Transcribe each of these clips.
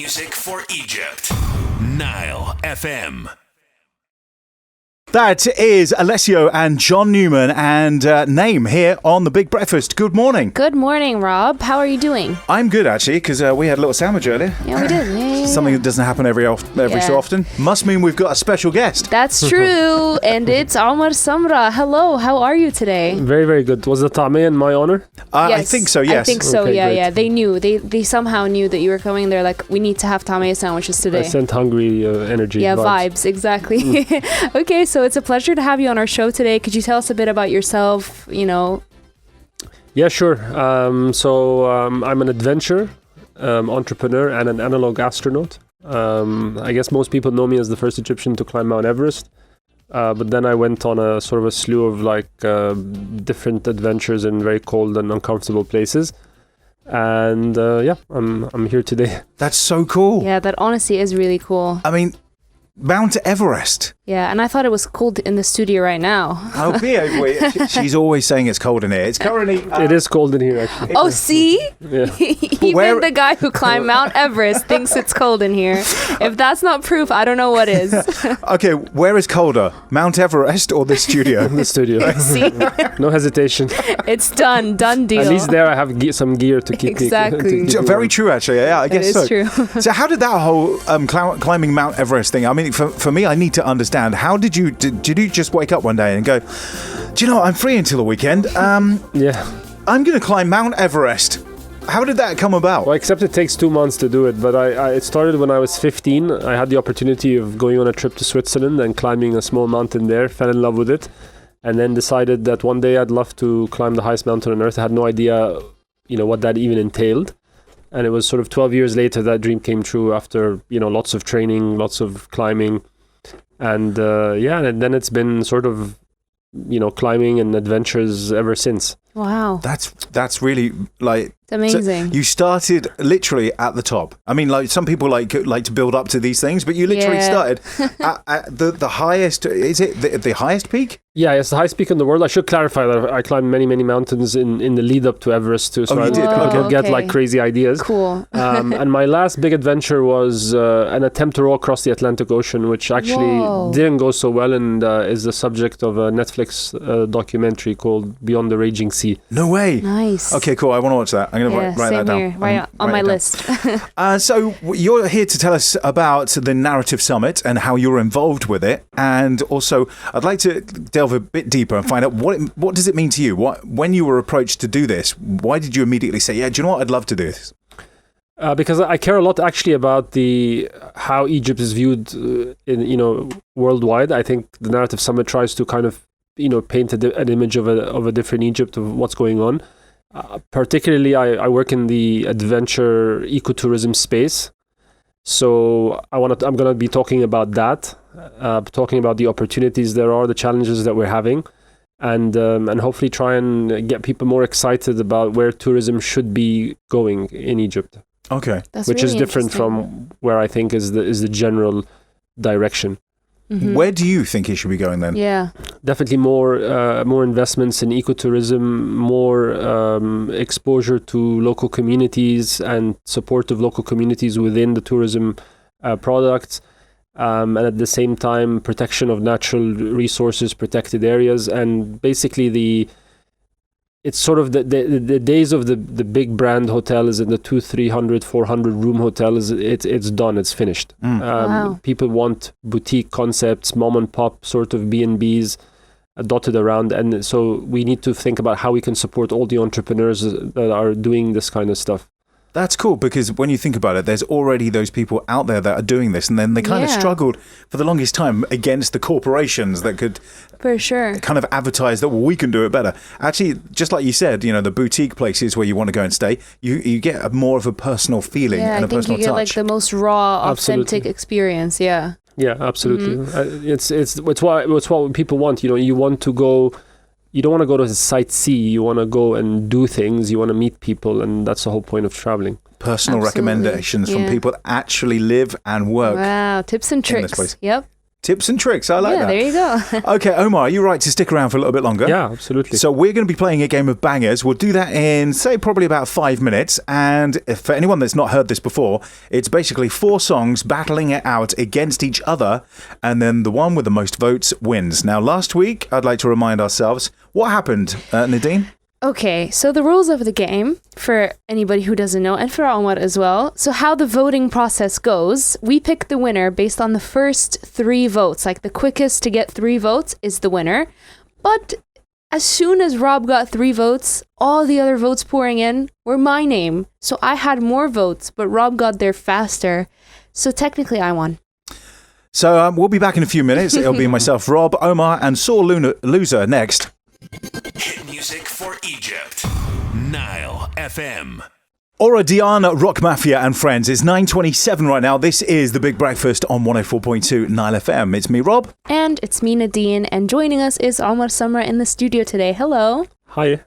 music for Egypt. NileFM. That is Alessio and John Newman and Name here on The Big Breakfast. Good morning. Good morning, Rob. How are you doing? I'm good, actually, because we had a little sandwich earlier. Yeah, we did. Yeah. Something that doesn't happen every so often. Must mean we've got a special guest. That's true. And it's Omar Samra. Hello. How are you today? Very, very good. Was the Tame in my honor? I think so, yes. I think so, Okay, great. yeah. They knew. They somehow knew that you were coming. They're like, we need to have Tame sandwiches today. I sent hungry energy. Yeah, vibes. Exactly. Okay, so it's a pleasure to have you on our show today. Could you tell us a bit about yourself, Yeah, sure. I'm an adventure entrepreneur and an analog astronaut. I guess most people know me as the first Egyptian to climb Mount Everest. But then I went on a sort of a slew of different adventures in very cold and uncomfortable places. And I'm here today. That's so cool. Yeah, that honestly is really cool. I mean, Mount Everest. Yeah, and I thought it was cold in the studio right now. Oh, yeah, she's always saying it's cold in here. It's currently... It is cold in here, actually. Oh, see? Yeah. Even the guy who climbed Mount Everest thinks it's cold in here. If that's not proof, I don't know what is. Okay, where is colder? Mount Everest or the studio? The studio. See? No hesitation. It's done deal. At least there I have some gear to keep Exactly. me Very true, actually. Yeah, I guess so. It is true. So how did that whole climbing Mount Everest thing, I mean, for me, I need to understand, how did you just wake up one day and go, do you know what, I'm free until the weekend, Yeah. I'm going to climb Mount Everest. How did that come about? Well, except it takes 2 months to do it, but it started when I was 15. I had the opportunity of going on a trip to Switzerland and climbing a small mountain there, fell in love with it, and then decided that one day I'd love to climb the highest mountain on earth. I had no idea, what that even entailed. And it was sort of 12 years later that dream came true after, lots of training, lots of climbing. And and then it's been sort of, climbing and adventures ever since. Wow. That's really like... It's amazing. So you started literally at the top. I mean, like some people like to build up to these things, but you literally started at the highest... Is it the highest peak? Yeah, it's the highest peak in the world. I should clarify that I climbed many, many mountains in the lead up to Everest too. So you did? I get like crazy ideas. Cool. And my last big adventure was an attempt to row across the Atlantic Ocean, which actually didn't go so well and is the subject of a Netflix documentary called Beyond the Raging Sea. No way. Nice. Okay, cool. I want to watch that. I'm going to write that down. Here. Right on my list. So you're here to tell us about the Narrative Summit and how you're involved with it. And also, I'd like to delve a bit deeper and find out what does it mean to you? When you were approached to do this, why did you immediately say, yeah, do you know what? I'd love to do this. Because I care a lot actually about how Egypt is viewed worldwide. I think the Narrative Summit tries to kind of paint an image of a different Egypt, of what's going on. Particularly, I work in the adventure ecotourism space, so I'm going to be talking about that, talking about the opportunities there are, the challenges that we're having, and hopefully try and get people more excited about where tourism should be going in Egypt. Okay, which is different from where I think is the general direction. Mm-hmm. Where do you think it should be going then? Yeah, definitely more investments in ecotourism, more exposure to local communities and support of local communities within the tourism products, and at the same time protection of natural resources, protected areas, and basically it's sort of the days of the big brand hotels and the 200, 300, 400 room hotels. It's done. It's finished. Wow. People want boutique concepts, mom and pop sort of B&Bs dotted around, and so we need to think about how we can support all the entrepreneurs that are doing this kind of stuff. That's cool, because when you think about it, there's already those people out there that are doing this, and then they kind of struggled for the longest time against the corporations that could for sure kind of advertise that, well, we can do it better. Actually, just like you said, the boutique places where you want to go and stay, you get more of a personal feeling and a personal touch. I think you get like the most raw, authentic experience. Yeah. Yeah, absolutely. Mm-hmm. It's what people want. You want to go. You don't want to go to sightsee. You want to go and do things. You want to meet people, and that's the whole point of traveling. Personal recommendations from people that actually live and work. Wow, tips and tricks. In this place. Yep. Tips and tricks. I like that. There you go. Okay, Omar, are you right to stick around for a little bit longer? Yeah, absolutely. So we're going to be playing a game of bangers. We'll do that in, say, probably about 5 minutes. And if, for anyone that's not heard this before, it's basically 4 songs battling it out against each other. And then the one with the most votes wins. Now, last week, I'd like to remind ourselves, what happened, Nadine? Okay, so the rules of the game, for anybody who doesn't know, and for Omar as well. So how the voting process goes, we pick the winner based on the first 3 votes. Like the quickest to get 3 votes is the winner. But as soon as Rob got 3 votes, all the other votes pouring in were my name. So I had more votes, but Rob got there faster. So technically I won. So we'll be back in a few minutes. It'll be myself, Rob, Omar, and Sore Loser next. Hit music for Egypt. Nile FM. Ora Diana, Rock Mafia and Friends. It's 9:27 right now. This is The Big Breakfast on 104.2 Nile FM. It's me, Rob. And it's me, Nadine, and joining us is Omar Samra in the studio today. Hello. Hi.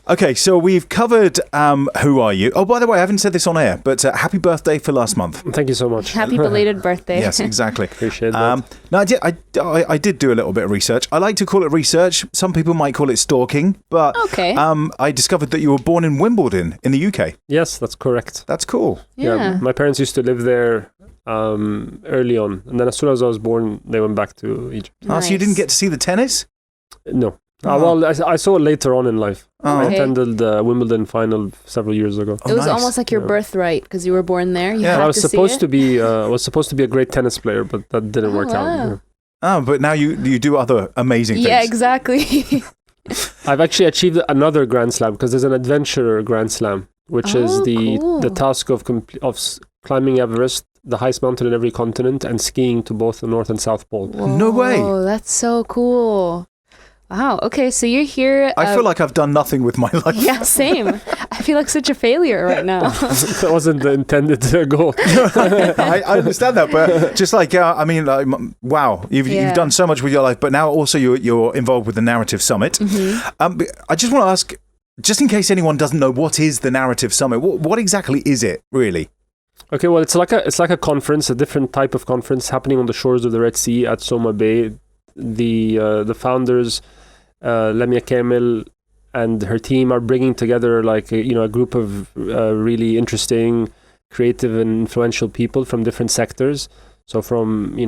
Okay, so we've covered Who Are You? Oh, by the way, I haven't said this on air, but happy birthday for last month. Thank you so much. Happy belated birthday. Yes, exactly. Appreciate that. No, I did do a little bit of research. I like to call it research. Some people might call it stalking, but Okay. I discovered that you were born in Wimbledon in the UK. Yes, that's correct. That's cool. Yeah. My parents used to live there early on. And then as soon as I was born, they went back to Egypt. Oh, so you didn't get to see the tennis? No. Oh. Well, I saw it later on in life. Oh. I Okay. attended the Wimbledon final several years ago. Oh, It was nice. almost like your Yeah. birthright because you were born there. You Yeah. had I was to see supposed it. to be a great tennis player, but that didn't Oh, work wow. out. Oh, but now you do other amazing things. Yeah, exactly. I've actually achieved another Grand Slam because there's an adventure Grand Slam, which is Oh, the cool. task of climbing Everest, the highest mountain in every continent, and skiing to both the North and South Pole. No way. Oh, that's so cool. Wow. Okay, so you're here. I feel like I've done nothing with my life. Yeah, same. I feel like such a failure right now. That wasn't the intended goal. I understand that, but just like wow, you've Yeah. done so much with your life, but now also you're involved with the Narrative Summit. Mm-hmm. But I just want to ask, just in case anyone doesn't know, what is the Narrative Summit? What exactly is it, really? Okay, well, it's like a conference, a different type of conference happening on the shores of the Red Sea at Soma Bay. The founders, Lamia Kamel and her team, are bringing together a group of really interesting, creative and influential people from different sectors. So from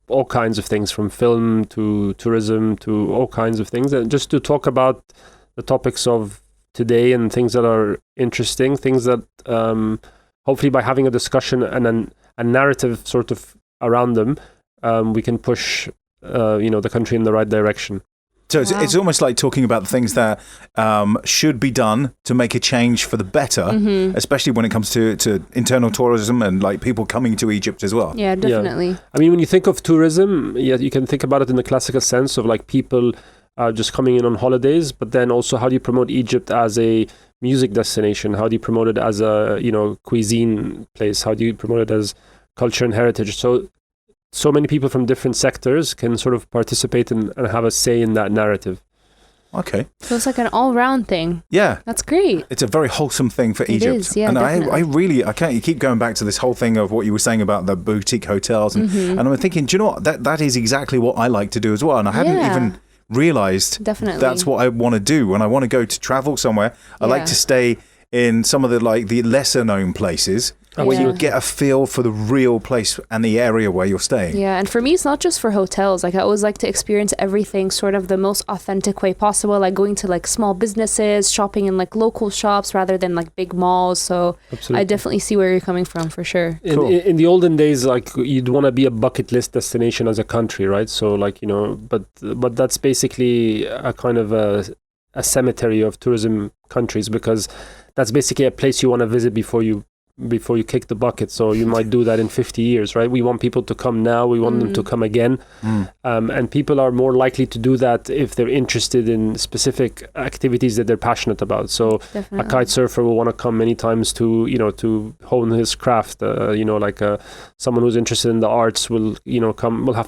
all kinds of things, from film to tourism to all kinds of things, and just to talk about the topics of today and things that are interesting, things that hopefully by having a discussion and a narrative sort of around them, we can push the country in the right direction. So Wow. it's almost like talking about the things that should be done to make a change for the better, Mm-hmm. especially when it comes to internal tourism and like people coming to Egypt as well. Yeah, definitely. I mean, when you think of tourism, you can think about it in the classical sense of like people just coming in on holidays, but then also how do you promote Egypt as a music destination? How do you promote it as a cuisine place? How do you promote it as culture and heritage? So many people from different sectors can sort of participate and have a say in that narrative. Okay. So it's like an all-round thing. Yeah. That's great. It's a very wholesome thing for Egypt. is, yeah, and definitely. I can't, you keep going back to this whole thing of what you were saying about the boutique hotels. And I'm thinking, do you know what? That is exactly what I like to do as well. And I hadn't Yeah. even realized Definitely. that's what I want to do. When I want to go to travel somewhere, I like Yeah. to stay in some of the lesser known places where you Yeah. get a feel for the real place and the area where you're staying. Yeah, and for me, it's not just for hotels. Like I always like to experience everything sort of the most authentic way possible, like going to like small businesses, shopping in like local shops rather than like big malls. So Absolutely. I definitely see where you're coming from for sure. Cool. In the olden days, like you'd want to be a bucket list destination as a country, right? So but that's basically a kind of a cemetery of tourism countries, because that's basically a place you want to visit before you kick the bucket. So you might do that in 50 years, right? We want people to come now. We want them to come again. And people are more likely to do that if they're interested in specific activities that they're passionate about. So Definitely. a kite surfer will want to come many times to hone his craft. Someone who's interested in the arts will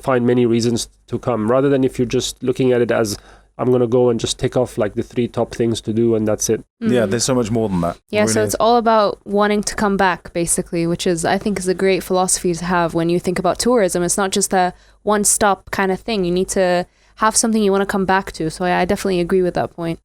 find many reasons to come, rather than if you're just looking at it as I'm going to go and just tick off like the 3 top things to do, and that's it. Yeah, there's so much more than that. Yeah, Really so is. it's all about wanting to come back, basically, which is, I think, is a great philosophy to have when you think about tourism. It's not just a one-stop kind of thing. You need to have something you want to come back to. So I definitely agree with that point.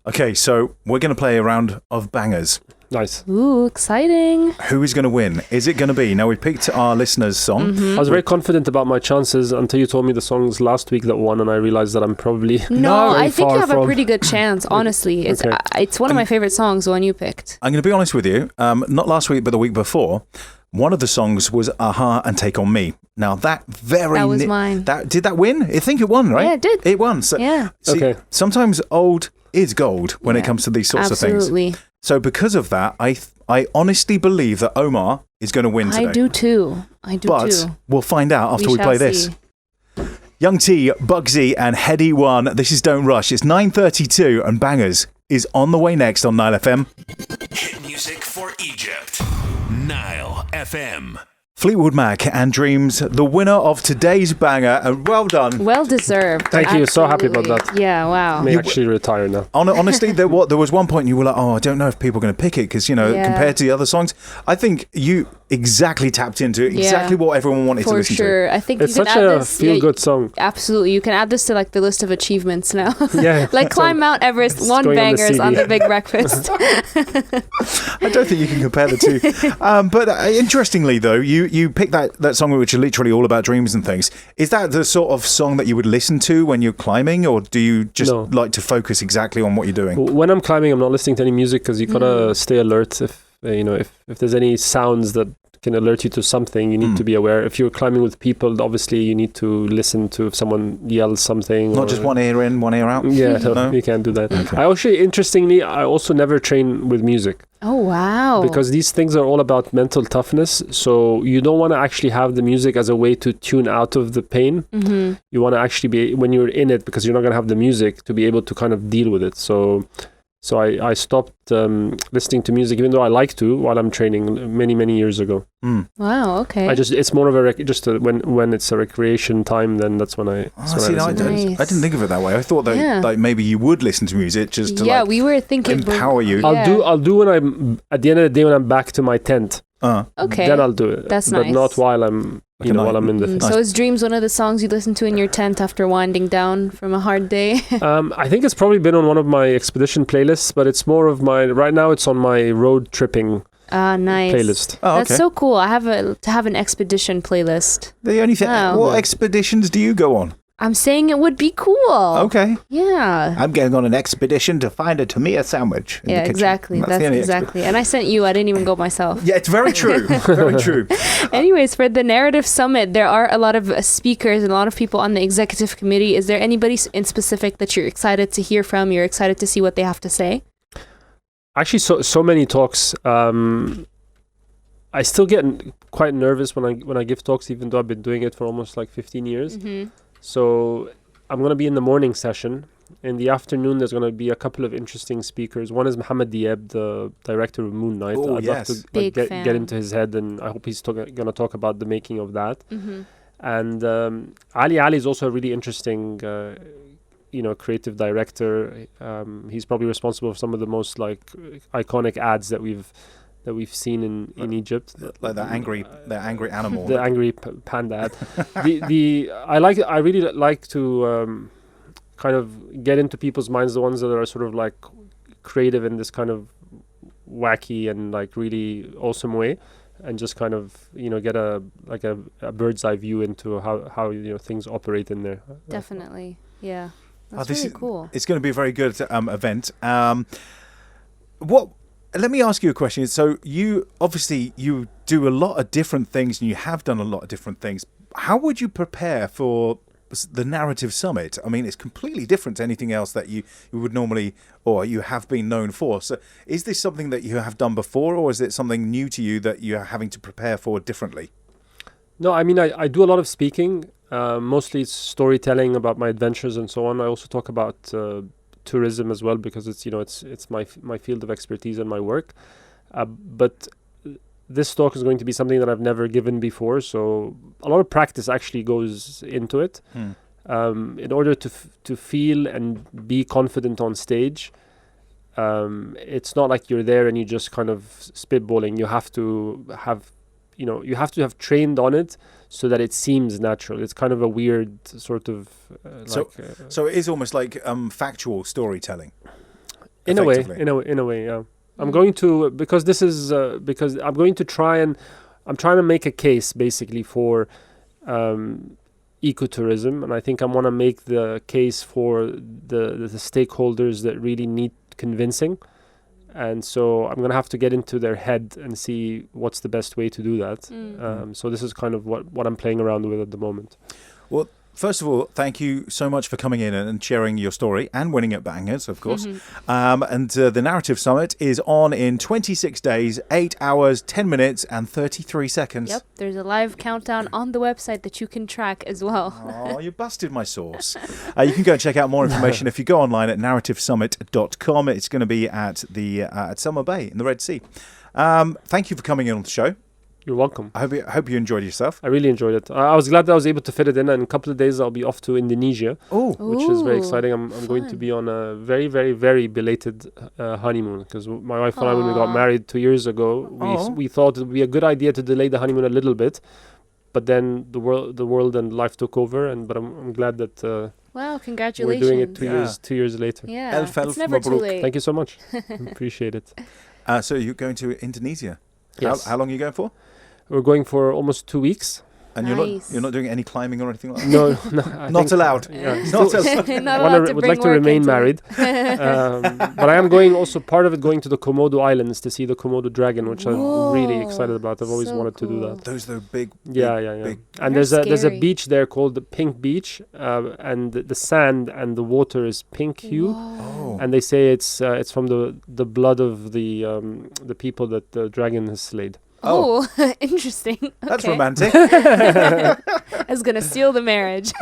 Okay, so we're going to play a round of bangers. Nice. Ooh, exciting. Who is going to win? Is it going to be? Now, we picked our listeners' song. I was very confident about my chances until you told me the songs last week that won, and I realized that I'm probably No, very I think far you have from... a pretty good chance, honestly. It's Okay. it's one of my favorite songs, the one you picked. I'm going to be honest with you. Not last week, but the week before. One of the songs was Aha and Take On Me. Now, that was mine. Did that win? I think it won, right? Yeah, it did. It won. So, Yeah. see, Okay. sometimes old is gold when it Yeah, comes to these sorts of things. Absolutely. So because of that, I honestly believe that Omar is going to win today. I do too. But we'll find out after we shall play this. see. Young T, Bugsy and Heady One. This is Don't Rush. It's 9:32 and Bangers is on the way next on Nile FM. Hit music for Egypt. Nile FM. Fleetwood Mac and Dreams, the winner of today's banger, and well done. Well deserved. Thank you. So happy about Absolutely. that. Yeah, wow. I may actually retire now. Honestly, there was one point you were like, oh, I don't know if people are going to pick it because, Yeah. compared to the other songs, I think you exactly tapped into exactly what everyone wanted to For listen sure. I think It's you can such add a this. feel-good song. Absolutely. You can add this to like the list of achievements now. Yeah. Like climb Mount Everest, It's one going on the bangers on CD. the Big Breakfast. to. I don't think you can compare the two. But interestingly, though, you picked that song which is literally all about dreams and things. Is that the sort of song that you would listen to when you're climbing, or do you just No. like to focus exactly on what you're doing? When I'm climbing, I'm not listening to any music because you gotta stay alert. If if there's any sounds that can alert you to something, you need to be aware. If you're climbing with people, obviously you need to listen to if someone yells something. Not just one ear in, one ear out? Yeah, No? you can't do that. Okay. Interestingly, I also never train with music Oh, wow. because these things are all about mental toughness. So you don't want to actually have the music as a way to tune out of the pain. Mm-hmm. You want to actually be, when you're in it, because you're not going to have the music to be able to kind of deal with it. So I stopped listening to music, even though I like to, while I'm training many years ago. Wow, okay. It's more of when it's a recreation time, then that's when I. Oh, see, no, I Nice. didn't think of it that way. I thought that like maybe you would listen to music just to we were thinking empower you. I'll do when I'm at the end of the day when I'm back to my tent. Okay. Then I'll do it. That's but nice. not while I'm while I'm in the. So is Dreams one of the songs you listen to in your tent after winding down from a hard day? I think it's probably been on one of my expedition playlists, but it's more of right now it's on my road tripping Nice. playlist. Oh, okay. That's so cool. I have to have an expedition playlist. The only thing. Wow. What expeditions do you go on? I'm saying it would be cool. Okay. Yeah. I'm going on an expedition to find a Tamiya sandwich. In the Yeah, kitchen. exactly. That's the only exactly. And I sent you. I didn't even go myself. Yeah, it's very true. Very true. Anyways, for the Narrative Summit, there are a lot of speakers and a lot of people on the executive committee. Is there anybody in specific that you're excited to hear from? You're excited to see what they have to say? Actually, so many talks. I still get quite nervous when I give talks, even though I've been doing it for almost like 15 years. Mm-hmm. So I'm going to be in the morning session. In the afternoon, there's going to be a couple of interesting speakers. One is Mohammed Diab, the director of Moon Knight. Oh, I'd yes. love to Big get fan. into his head, and I hope he's going to talk about the making of that. Mm-hmm. And Ali is also a really interesting, creative director. He's probably responsible for some of the most iconic ads that we've seen in Egypt. Like that angry animal. The angry panda ad. I really like to kind of get into people's minds, the ones that are sort of like creative in this kind of wacky and like really awesome way, and just kind of get a bird's eye view into how things operate in there. Definitely. Yeah. That's this really is cool. It's going to be a very good event. Let me ask you a question. So you do a lot of different things, and you have done a lot of different things. How would you prepare for the Narrative Summit? I mean, it's completely different to anything else that you would normally or you have been known for. So is this something that you have done before, or is it something new to you that you're having to prepare for differently? No, I mean, I do a lot of speaking. Mostly it's storytelling about my adventures and so on. I also talk about tourism as well, because it's my field of expertise and my work. But this talk is going to be something that I've never given before, so a lot of practice actually goes into it. In order to feel and be confident on stage, it's not like you're there and you just kind of spitballing. You have to have trained on it so that it seems natural. It's kind of a weird sort of so it is almost like factual storytelling. In a way, yeah. I'm going to because I'm going to try and I'm trying to make a case basically for ecotourism, and I think I want to make the case for the stakeholders that really need convincing. And so I'm going to have to get into their head and see what's the best way to do that. So this is kind of what I'm playing around with at the moment. Well, first of all, thank you so much for coming in and sharing your story and winning at Bangers, of course. And the Narrative Summit is on in 26 days, 8 hours, 10 minutes and 33 seconds. Yep, there's a live countdown on the website that you can track as well. Oh, you busted my sauce. You can go and check out more information if you go online at narrativesummit.com. It's going to be at at Summer Bay in the Red Sea. Thank you for coming in on the show. You're welcome. I hope you enjoyed yourself. I really enjoyed it. I was glad that I was able to fit it in. And in a couple of days, I'll be off to Indonesia, which is very exciting. I'm going to be on a very, very, very belated honeymoon because my wife and I, when we got married 2 years ago, we thought it would be a good idea to delay the honeymoon a little bit. But then the world and life took over. But I'm glad that wow, congratulations. we're doing it 2 years later. Yeah, it's never too Mabruk. late. Thank you so much. Appreciate it. So you're going to Indonesia. Yes. How long are you going for? We're going for almost 2 weeks. And Nice. you're not doing any climbing or anything like that? No, Not allowed. Yeah, Not allowed. Not allowed to would bring like to work remain into married. it. But I am going also part of it going to the Komodo Islands to see the Komodo dragon, which I'm really Whoa, excited about. I've always so wanted to do cool. that. Those are big. Yeah. big- And They're there's a scary. beach there called the Pink Beach, and the sand and the water is pink hue. Oh. And they say it's from the blood of the people that the dragon has slayed. Oh, interesting. That's Okay. romantic. I was going to seal the marriage.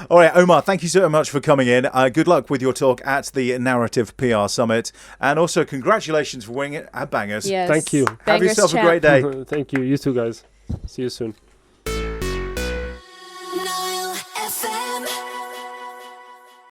All right, Omar, thank you so much for coming in. Good luck with your talk at the Narrative PR Summit. And also, congratulations for winning it at Bangers. Yes. Thank you. Have Bangers yourself a chat. great day. Thank you. You too, guys. See you soon. Nile FM.